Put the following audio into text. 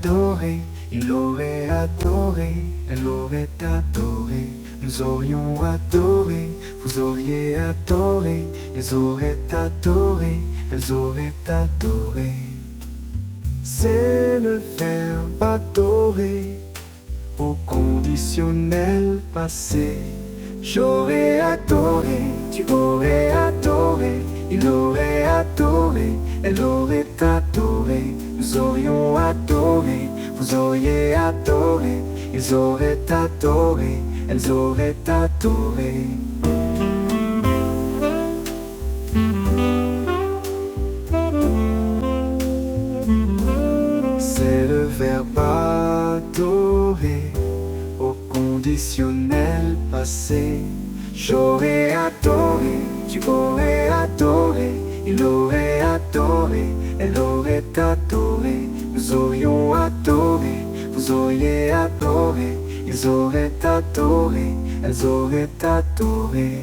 adoré, il aurait adoré, elle aurait adoré. Nous aurions adoré, vous auriez adoré, ils auraient adoré, elles auraient adoré. C'est le verbe adorer au conditionnel passé. J'aurais adoré, tu aurais adoré, il aurait adoré, elle aurait adoré. Nous aurions adoré, vous auriez adoré, ils auraient adoré, elles auraient adoré. C'est le verbe adorer au conditionnel passé. J'aurais adoré, tu aurais adoré, il aurait adoré, elle aurait adoré. Nous aurions adoré, vous auriez adoré, ils auraient adoré, elles auraient adoré.